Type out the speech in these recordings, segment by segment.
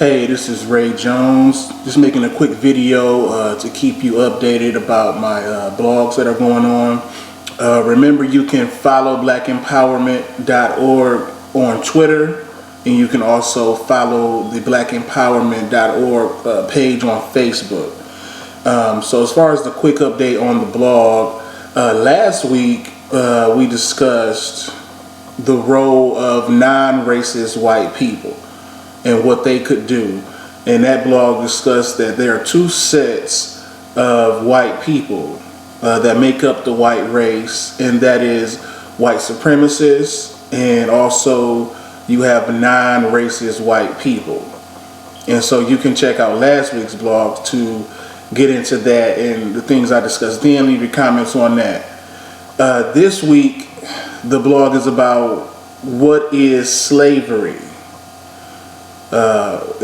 Hey, this is Ray Jones. Just making a quick video to keep you updated about my blogs that are going on. Remember, you can follow Black-Empowerment.org on Twitter, and you can also follow the Black-Empowerment.org page on Facebook. So as far as the quick update on the blog, last week we discussed the role of non-racist white people and what they could do. And that blog discussed that there are two sets of white people that make up the white race, and that is white supremacists, and also you have non-racist white people. And so you can check out last week's blog to get into that and the things I discussed then. Leave your comments on that. This week the blog is about what is slavery.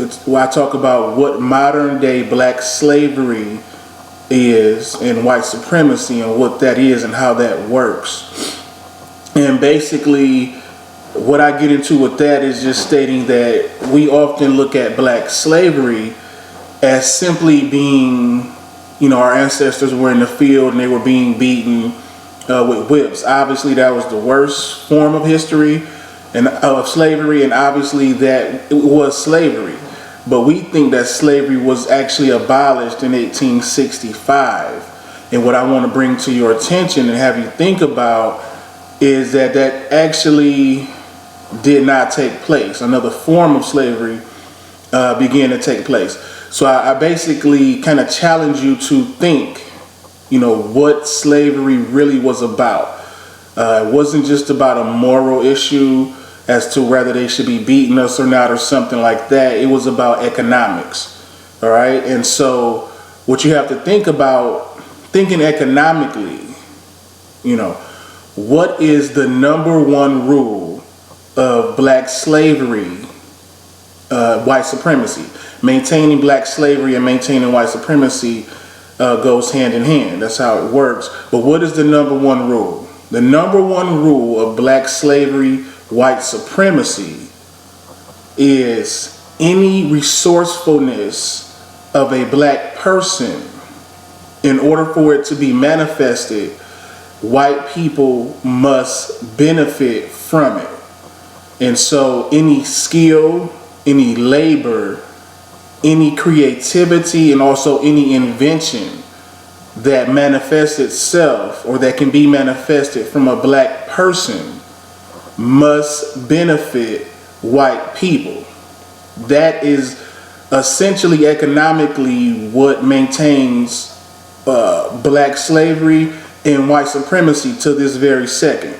It's where I talk about what modern day black slavery is and white supremacy and what that is and how that works. And basically what I get into with that is just stating that we often look at black slavery as simply being, our ancestors were in the field and they were being beaten with whips. Obviously that was the worst form of history and of slavery, and obviously that it was slavery. But we think that slavery was actually abolished in 1865. And what I want to bring to your attention and have you think about is that that actually did not take place. Another form of slavery began to take place. So I basically kind of challenge you to think, what slavery really was about. It wasn't just about a moral issue as to whether they should be beating us or not or something like that. It was about economics. All right. And so what you have to think about, thinking economically, what is the number one rule of black slavery, white supremacy? Maintaining black slavery and maintaining white supremacy goes hand in hand. That's how it works. But what is the number one rule? The number one rule of black slavery, white supremacy, is any resourcefulness of a black person. In order for it to be manifested, white people must benefit from it. And so any skill, any labor, any creativity, and also any invention that manifests itself or that can be manifested from a black person must benefit white people. That is essentially economically what maintains black slavery and white supremacy to this very second.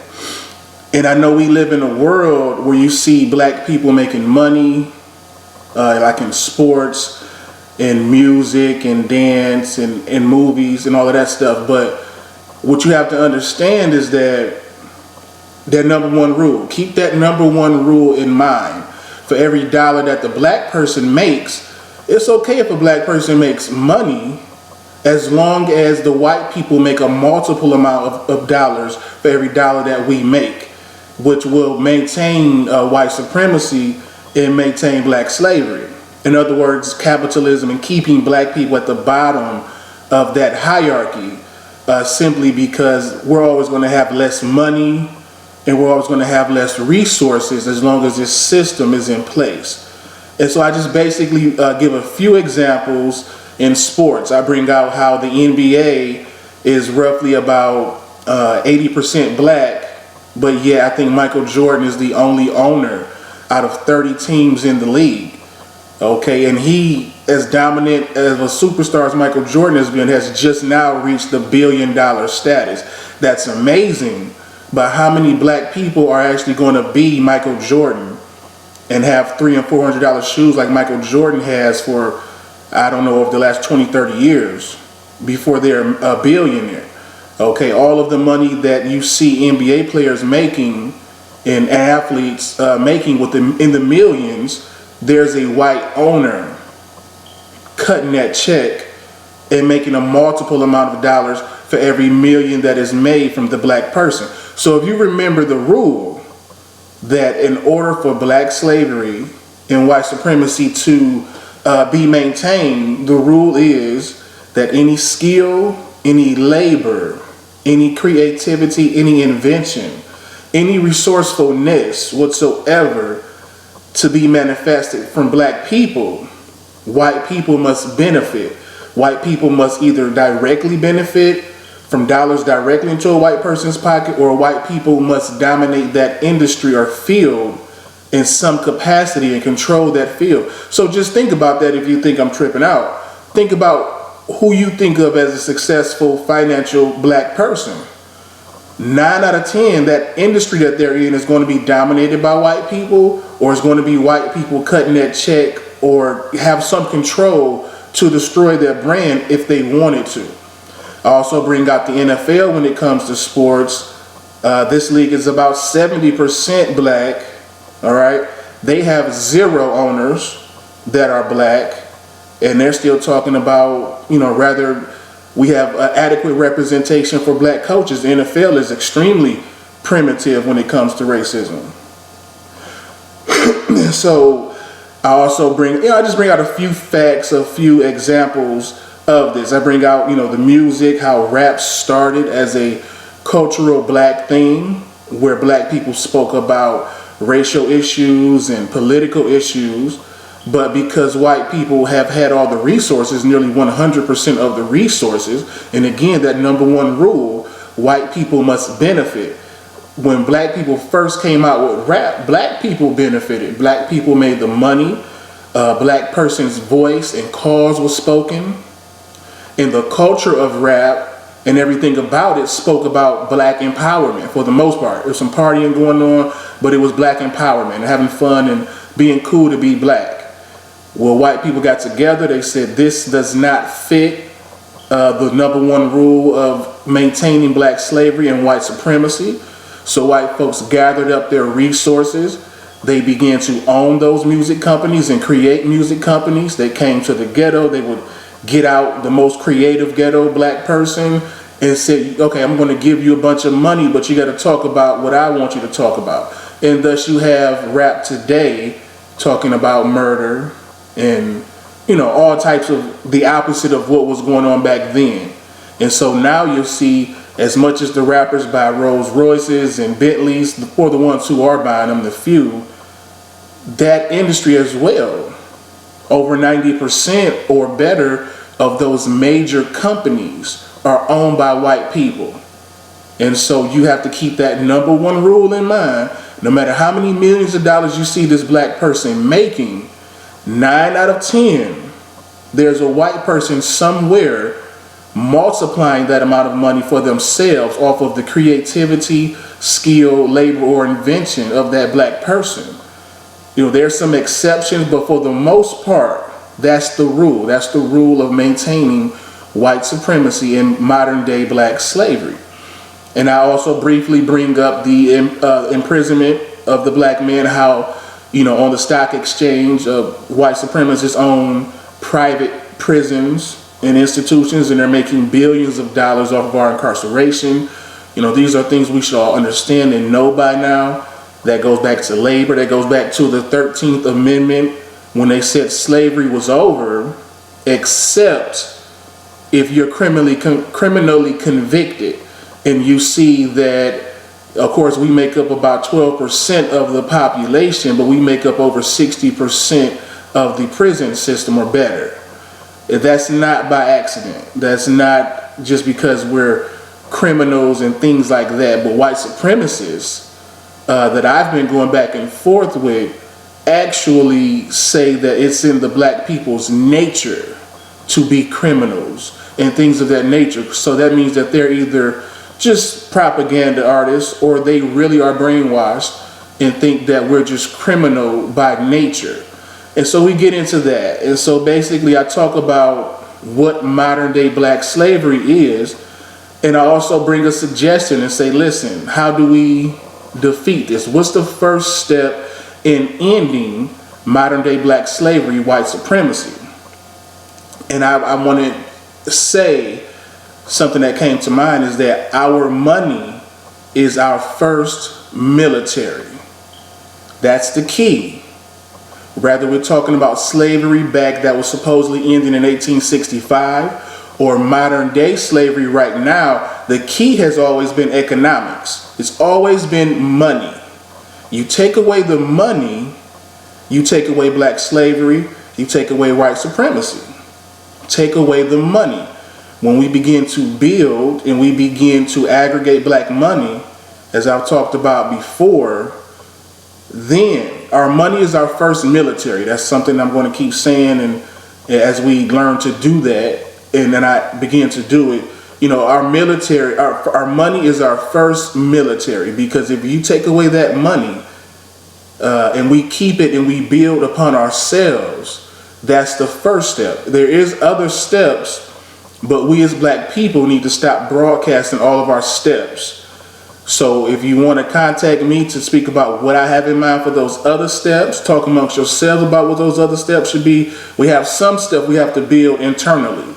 And I know we live in a world where you see black people making money, like in sports and music and dance and movies and all of that stuff. But what you have to understand is that number one rule, keep that number one rule in mind. For every dollar that the black person makes, it's okay if a black person makes money as long as the white people make a multiple amount of dollars for every dollar that we make, which will maintain white supremacy and maintain black slavery. In other words, capitalism and keeping black people at the bottom of that hierarchy, simply because we're always going to have less money and we're always going to have less resources as long as this system is in place. And so I just basically give a few examples in sports. I bring out how the NBA is roughly about 80% black, but yeah, I think Michael Jordan is the only owner out of 30 teams in the league. Okay, and he, as dominant as a superstar as Michael Jordan has been, has just now reached the $1 billion status. That's amazing. But how many black people are actually going to be Michael Jordan and have $300 and $400 shoes like Michael Jordan has for, I don't know, over the last 20, 30 years before they're a billionaire? Okay, all of the money that you see NBA players making and athletes making in the millions, there's a white owner cutting that check and making a multiple amount of dollars for every million that is made from the black person. So if you remember the rule that in order for black slavery and white supremacy to be maintained, the rule is that any skill, any labor, any creativity, any invention, any resourcefulness whatsoever to be manifested from black people, white people must benefit. White people must either directly benefit from dollars directly into a white person's pocket, or white people must dominate that industry or field in some capacity and control that field. So just think about that. If you think I'm tripping out, think about who you think of as a successful financial black person. 9 out of 10, that industry that they're in is going to be dominated by white people, or it's going to be white people cutting that check or have some control to destroy their brand if they wanted to. I also bring out the NFL when it comes to sports. This league is about 70% black. All right, they have 0 owners that are black, and they're still talking about, rather we have adequate representation for black coaches. The NFL is extremely primitive when it comes to racism. So I also I just bring out a few facts, a few examples of this. I bring out, the music, how rap started as a cultural black thing, where black people spoke about racial issues and political issues, but because white people have had all the resources, nearly 100% of the resources, and again, that number one rule, white people must benefit. When black people first came out with rap, black people benefited. Black people made the money. Black person's voice and cause was spoken. And the culture of rap and everything about it spoke about black empowerment for the most part. There was some partying going on, but it was black empowerment and having fun and being cool to be black. Well, white people got together. They said this does not fit the number one rule of maintaining black slavery and white supremacy. So white folks gathered up their resources. They began to own those music companies and create music companies. They came to the ghetto. They would get out the most creative ghetto black person and say, okay, I'm going to give you a bunch of money, but you got to talk about what I want you to talk about. And thus you have rap today talking about murder and, all types of the opposite of what was going on back then. And so now you'll see, as much as the rappers buy Rolls Royces and Bentleys, for the ones who are buying them, the few, that industry as well, over 90% or better of those major companies are owned by white people. And so you have to keep that number one rule in mind. No matter how many millions of dollars you see this black person making, 9 out of 10, there's a white person somewhere multiplying that amount of money for themselves off of the creativity, skill, labor, or invention of that black person. There's some exceptions, but for the most part, that's the rule. That's the rule of maintaining white supremacy in modern day black slavery. And I also briefly bring up the imprisonment of the black men, how, on the stock exchange of white supremacists own private prisons and institutions, and they're making billions of dollars off of our incarceration. These are things we should all understand and know by now. That goes back to labor. That goes back to the 13th Amendment, when they said slavery was over, except if you're criminally convicted. And you see that, of course, we make up about 12% of the population, but we make up over 60% of the prison system or better. That's not by accident. That's not just because we're criminals and things like that. But white supremacists that I've been going back and forth with actually say that it's in the black people's nature to be criminals and things of that nature. So that means that they're either just propaganda artists, or they really are brainwashed and think that we're just criminal by nature. And so we get into that. And so basically I talk about what modern day black slavery is, and I also bring a suggestion and say, listen, how do we defeat this? What's the first step in ending modern day black slavery, white supremacy? And I want to say something that came to mind is that our money is our first military. That's the key. whether we're talking about slavery back that was supposedly ending in 1865 or modern day slavery right now, the key has always been economics. It's always been money. You take away the money, you take away black slavery, you take away white supremacy. Take away the money. When we begin to build and we begin to aggregate black money, as I've talked about before, then our money is our first military. That's something I'm going to keep saying, and as we learn to do that, and then I begin to do it, our military, our money is our first military, because if you take away that money and we keep it and we build upon ourselves, that's the first step. There is other steps, but we as black people need to stop broadcasting all of our steps. So if you want to contact me to speak about what I have in mind for those other steps, talk amongst yourselves about what those other steps should be. We have some stuff we have to build internally.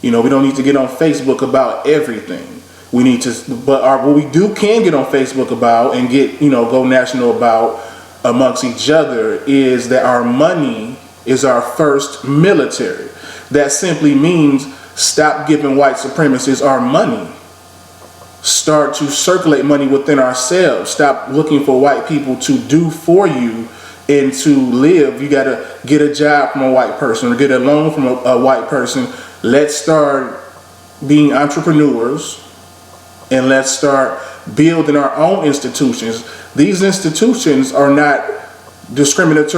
We don't need to get on Facebook about everything. We need to, but what we can get on Facebook about and get, go national about amongst each other is that our money is our first military. That simply means stop giving white supremacists our money. Start to circulate money within ourselves. Stop looking for white people to do for you and to live. You got to get a job from a white person or get a loan from a white person. Let's start being entrepreneurs, and let's start building our own institutions. These institutions are not discriminative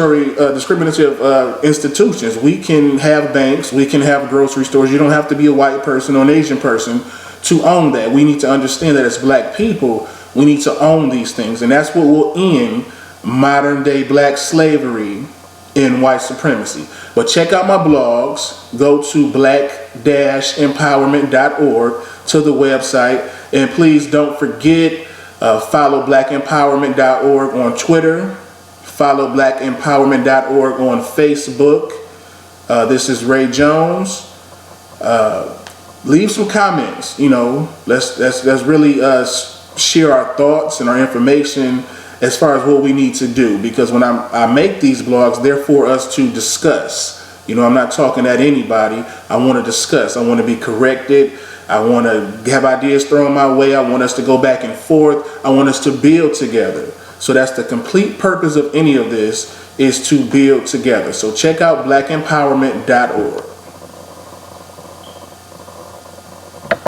institutions. We can have banks, we can have grocery stores. You don't have to be a white person or an Asian person to own that. We need to understand that as black people, we need to own these things, and that's what will end modern day black slavery and white supremacy. But check out my blogs. Go to Black-Empowerment.org to the website, and please don't forget, follow Black-Empowerment.org on Twitter. Follow Black-Empowerment.org on Facebook. This is Ray Jones. Leave some comments. Let's really share our thoughts and our information as far as what we need to do, because when I make these blogs, they're for us to discuss. I'm not talking at anybody. I want to discuss. I want to be corrected. I want to have ideas thrown my way. I want us to go back and forth. I want us to build together. So that's the complete purpose of any of this, is to build together. So check out Black-Empowerment.org.